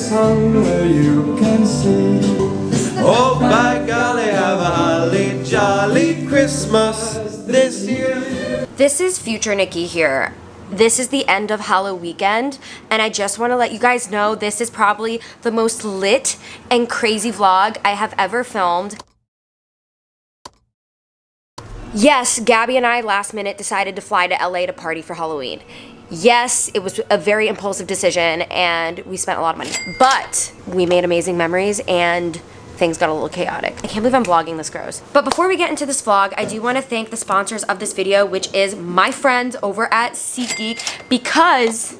sun where you can see. Oh by golly, have a holly jolly Christmas this year. This is future Nikki here. This is the end of HalloWeekend, and I just want to let you guys know this is probably the most lit and crazy vlog I have ever filmed. Yes, Gabby and I last minute decided to fly to LA to party for Halloween. Yes, it was a very impulsive decision and we spent a lot of money, but we made amazing memories and things got a little chaotic. I can't believe I'm vlogging this gross. But before we get into this vlog, I do want to thank the sponsors of this video, which is my friends over at SeatGeek, because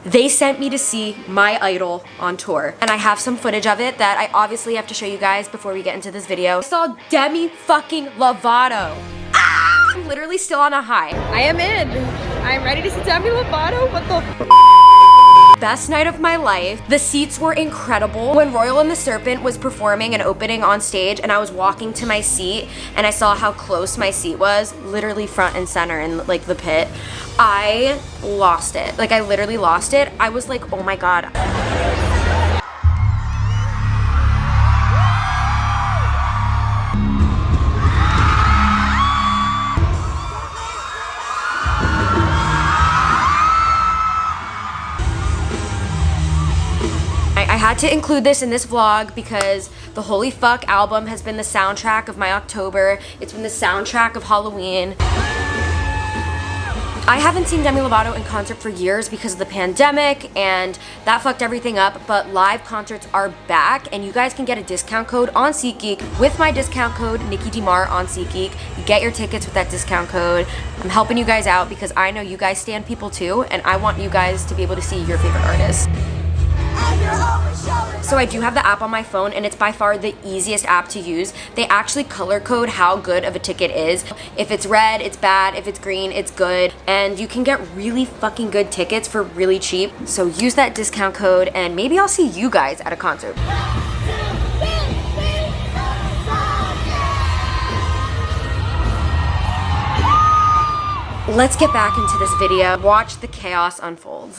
they sent me to see my idol on tour. And I have some footage of it that I obviously have to show you guys before we get into this video. I saw Demi fucking Lovato. Ah! I'm literally still on a high. I am in. I'm ready to see Demi Lovato. What the Best night of my life. The seats were incredible. When Royal and the Serpent was performing and opening on stage and I was walking to my seat and I saw how close my seat was, literally front and center in like the pit, I lost it. Like I literally lost it. I was like, oh my God. I had to include this in this vlog because the Holy Fuck album has been the soundtrack of my October. It's been the soundtrack of Halloween. I haven't seen Demi Lovato in concert for years because of the pandemic and that fucked everything up, but live concerts are back and you guys can get a discount code on SeatGeek with my discount code Niki Demar on SeatGeek. You get your tickets with that discount code. I'm helping you guys out because I know you guys stand people too and I want you guys to be able to see your favorite artists. So I do have the app on my phone and it's by far the easiest app to use. They actually color code how good of a ticket is. If it's red, it's bad. If it's green, it's good. And you can get really fucking good tickets for really cheap. So use that discount code and maybe I'll see you guys at a concert. Let's get back into this video. Watch the chaos unfold.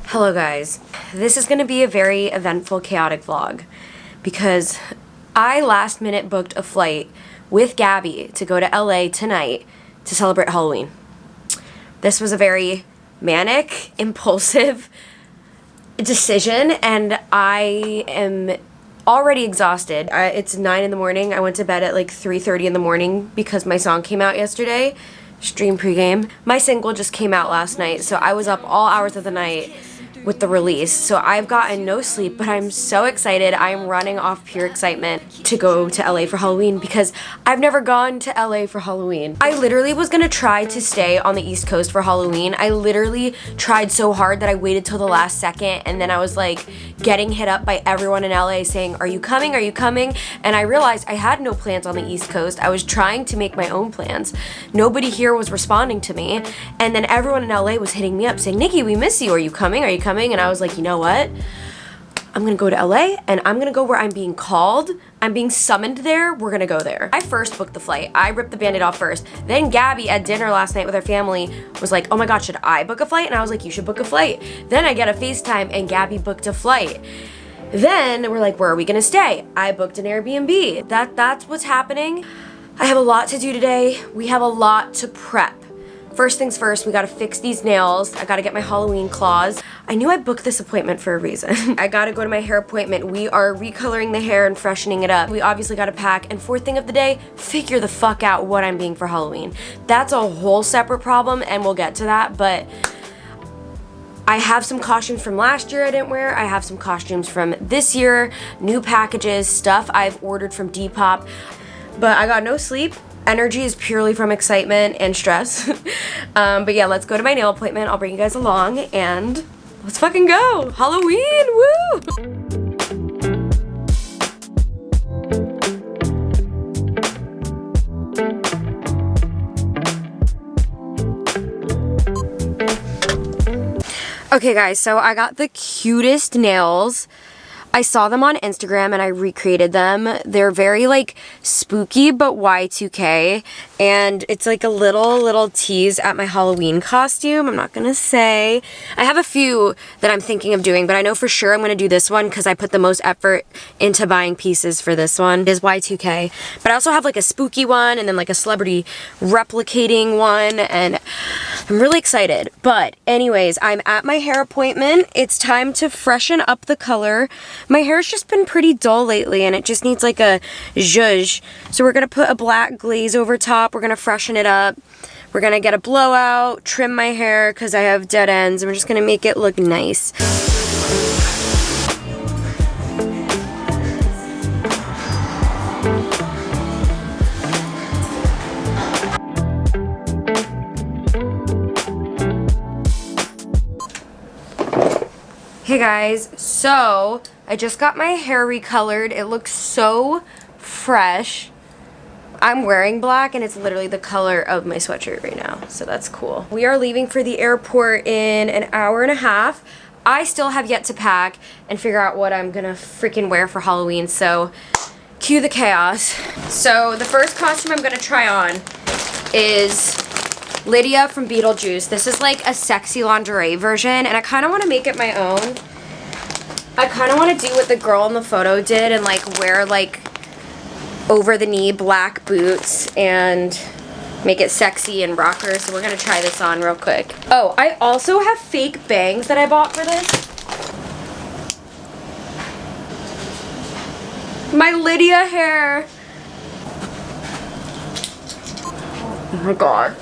Hello guys, this is going to be a very eventful, chaotic vlog because I last minute booked a flight with Gabby to go to LA tonight to celebrate Halloween. This was a very manic, impulsive decision and I am already exhausted. It's 9 in the morning. I went to bed at like 3:30 in the morning because my song came out yesterday. Stream pregame. My single just came out last night, so I was up all hours of the night with the release. So I've gotten no sleep, but I'm so excited. I'm running off pure excitement to go to LA for Halloween because I've never gone to LA for Halloween. I literally was gonna try to stay on the East Coast for Halloween. I literally tried so hard that I waited till the last second and then I was like getting hit up by everyone in LA saying, are you coming? Are you coming? And I realized I had no plans on the East Coast. I was trying to make my own plans. Nobody here was responding to me. And then everyone in LA was hitting me up saying, Nikki, we miss you. Are you coming? Are you coming? And I was like, you know what? I'm gonna go to LA and I'm gonna go where I'm being called. I'm being summoned there. We're gonna go there. I first booked the flight. I ripped the band-aid off first. Then Gabby at dinner last night with her family was like, oh my God, should I book a flight? And I was like, you should book a flight. Then I get a FaceTime and Gabby booked a flight. Then we're like, where are we gonna stay? I booked an Airbnb. That's what's happening. I have a lot to do today. We have a lot to prep. First things first, we gotta fix these nails. I gotta get my Halloween claws. I knew I booked this appointment for a reason. I gotta go to my hair appointment. We are recoloring the hair and freshening it up. We obviously gotta pack. And fourth thing of the day, figure the fuck out what I'm being for Halloween. That's a whole separate problem and we'll get to that, but I have some costumes from last year I didn't wear. I have some costumes from this year, new packages, stuff I've ordered from Depop. But I got no sleep. Energy is purely from excitement and stress. But yeah, let's go to my nail appointment. I'll bring you guys along and let's fucking go. Halloween, woo! Okay guys, so I got the cutest nails. I saw them on Instagram and I recreated them. They're very like spooky but Y2K, and it's like a little tease at my Halloween costume. I'm not gonna say. I have a few that I'm thinking of doing, but I know for sure I'm gonna do this one because I put the most effort into buying pieces for this one. It is Y2K, but I also have like a spooky one and then like a celebrity replicating one, and I'm really excited. But anyways, I'm at my hair appointment. It's time to freshen up the color. My hair's just been pretty dull lately and it just needs like a zhuzh. So we're gonna put a black glaze over top. We're gonna freshen it up. We're gonna get a blowout, trim my hair because I have dead ends, and we're just gonna make it look nice. Hey guys, so I just got my hair recolored. It looks so fresh. I'm wearing black and it's literally the color of my sweatshirt right now, so that's cool. We are leaving for the airport in an hour and a half. I still have yet to pack and figure out what I'm gonna freaking wear for Halloween, so cue the chaos. So the first costume I'm gonna try on is Lydia from Beetlejuice. This is like a sexy lingerie version, and I kind of want to make it my own. I kind of want to do what the girl in the photo did and like wear like over the knee black boots and make it sexy and rocker. So we're going to try this on real quick. Oh, I also have fake bangs that I bought for this. My Lydia hair. Oh my god.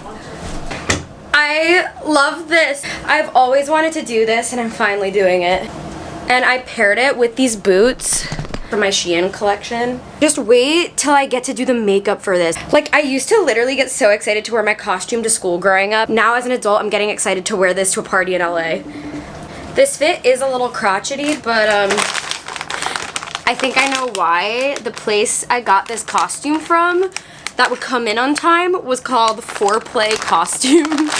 I love this. I've always wanted to do this and I'm finally doing it. And I paired it with these boots from my Shein collection. Just wait till I get to do the makeup for this. Like, I used to literally get so excited to wear my costume to school growing up. Now as an adult, I'm getting excited to wear this to a party in LA. This fit is a little crotchety, but I think I know why. The place I got this costume from that would come in on time was called Foreplay Costumes.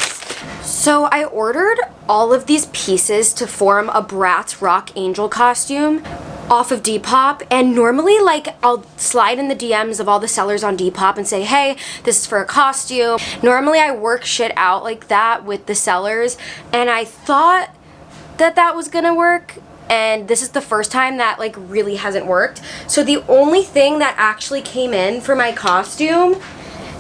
So I ordered all of these pieces to form a Bratz Rock Angel costume off of Depop, and normally like I'll slide in the DMs of all the sellers on Depop and say, hey, this is for a costume. Normally I work shit out like that with the sellers, and I thought that that was gonna work, and this is the first time that like really hasn't worked. So the only thing that actually came in for my costume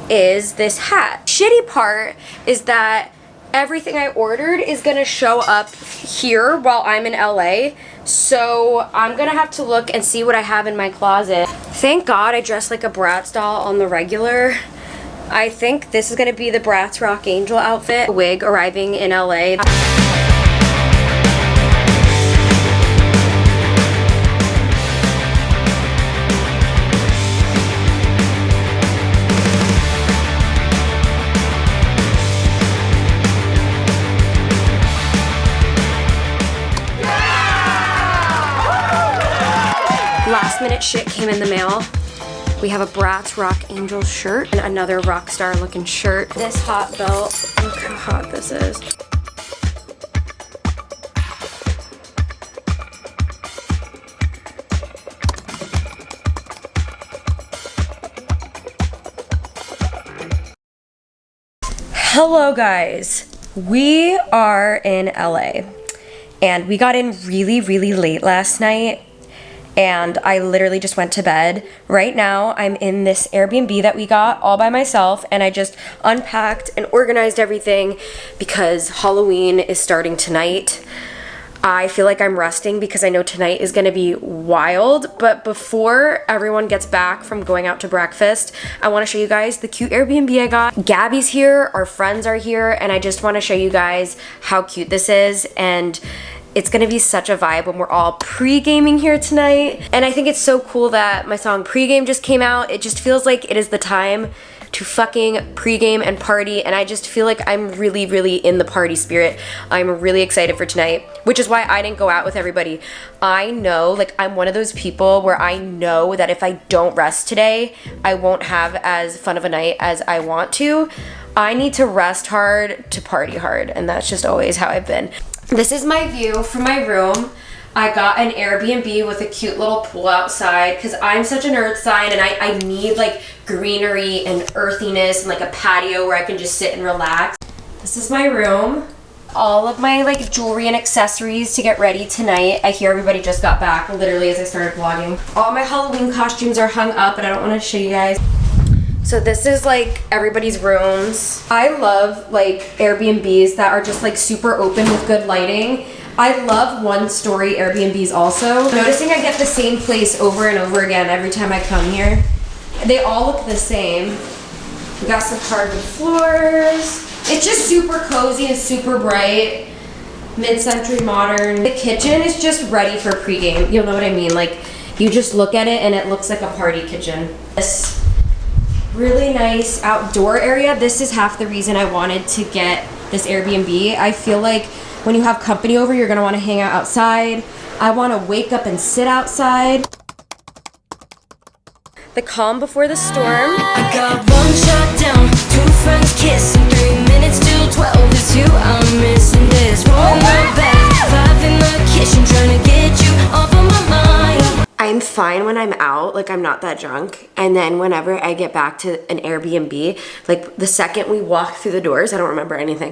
is this hat. Shitty part is that everything I ordered is gonna show up here while I'm in LA, so I'm gonna have to look and see what I have in my closet. Thank God I dressed like a Bratz doll on the regular. I think this is gonna be the Bratz Rock Angel outfit. Wig arriving in LA. Last minute shit came in the mail. We have a Bratz Rock Angel shirt and another rock star looking shirt. This hot belt, look how hot this is. Hello guys, we are in LA and we got in really late last night, and I literally just went to bed. Right now, I'm in this Airbnb that we got all by myself, and I just unpacked and organized everything because Halloween is starting tonight. I feel like I'm resting because I know tonight is gonna be wild, but before everyone gets back from going out to breakfast, I wanna show you guys the cute Airbnb I got. Gabby's here, our friends are here, and I just wanna show you guys how cute this is, and it's gonna be such a vibe when we're all pre-gaming here tonight. And I think it's so cool that my song Pre-Game just came out. It just feels like it is the time to fucking pre-game and party, and I just feel like I'm really in the party spirit. I'm really excited for tonight, which is why I didn't go out with everybody. I know, like, I'm one of those people where I know that if I don't rest today, I won't have as fun of a night as I want to. I need to rest hard to party hard, and that's just always how I've been. This is my view from my room. I got an Airbnb with a cute little pool outside because I'm such an earth sign and I need like greenery and earthiness and like a patio where I can just sit and relax. This is my room. All of my like jewelry and accessories to get ready tonight. I hear everybody just got back literally as I started vlogging. All my Halloween costumes are hung up and I don't want to show you guys. So this is like everybody's rooms. I love like Airbnbs that are just like super open with good lighting. I love one-story Airbnbs also. Noticing I get the same place over and over again every time I come here. They all look the same. We got some hardwood floors. It's just super cozy and super bright. Mid-century modern. The kitchen is just ready for pregame. You'll know what I mean. Like, you just look at it and it looks like a party kitchen. This really nice outdoor area. This is half the reason I wanted to get this Airbnb. I feel like when you have company over, you're gonna wanna hang out outside. I wanna wake up and sit outside. The calm before the storm. I got one shot down, 2 friends kissing, 3 minutes till 12 is you I'm missing. This one in the back, 5 in the kitchen, trying to get you off of my mind. I'm fine when I'm out, like I'm not that drunk. And then whenever I get back to an Airbnb, like the second we walk through the doors, I don't remember anything.